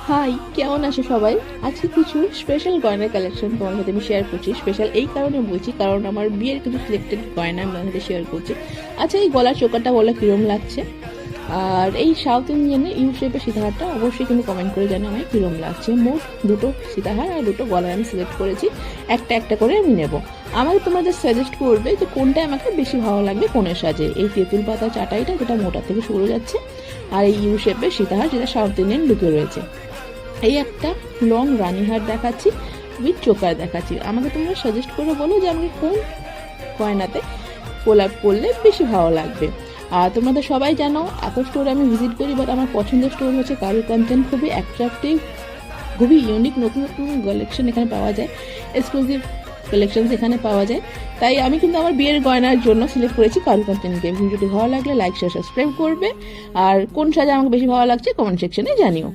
High, কেমন আছো সবাই? আজকে কিছু স্পেশাল গয়নার কালেকশন তোমার সাথে আমি শেয়ার করছি। স্পেশাল এই কারণে বলছি, কারণ আমার বিয়ের কিছু সিলেক্টেড গয়না আমি তোমার সাথে শেয়ার করছি। আচ্ছা, এই গলার চোকারটা বলো কিরম লাগছে? আর এই সাউথ ইন্ডিয়ানের ইউ শেপের সীতাহারটা অবশ্যই কিন্তু কমেন্ট করে জানো আমায় কিরম লাগছে। মোট দুটো সীতাহার আর দুটো গলার আমি সিলেক্ট করেছি, একটা একটা করে আমি নেব। আমাকে তোমরা যে সাজেস্ট করবে যে কোনটা আমাকে বেশি ভালো লাগবে কোনের সাজে, এই তেঁতুল পাতা চাটাইটা যেটা মোটা থেকে সরে যাচ্ছে, আর এই ইউ শেপের সীতাহার যেটা সাউথ ইন্ডিয়ান লুকে রয়েছে। এই একটা লং রানি হার দেখাচ্ছি, উইথ চোকার দেখাচ্ছি। আমাকে তোমরা সাজেস্ট করে বলো যে আমাকে কোন গয়নাতে কোলাপ করলে বেশি ভালো লাগবে। আর তোমাদের সবাই জানো এত স্টোর আমি ভিজিট করি, বাট আমার পছন্দের স্টোর হচ্ছে কারু কাঞ্চন। খুবই অ্যাট্রাকটিভ, খুবই ইউনিক, নতুন নতুন কালেকশন এখানে পাওয়া যায়, এক্সক্লুসিভ কালেকশন এখানে পাওয়া যায়। তাই আমি কিন্তু আমার বিয়ের গয়নার জন্য সিলেক্ট করেছি কারু কাঞ্চনকে। ভিডিওটি ভালো লাগলে লাইক শেয়ার সাবস্ক্রাইব করবে, আর কোন সাজে আমাকে বেশি ভালো লাগছে কমেন্ট সেকশনে জানিও।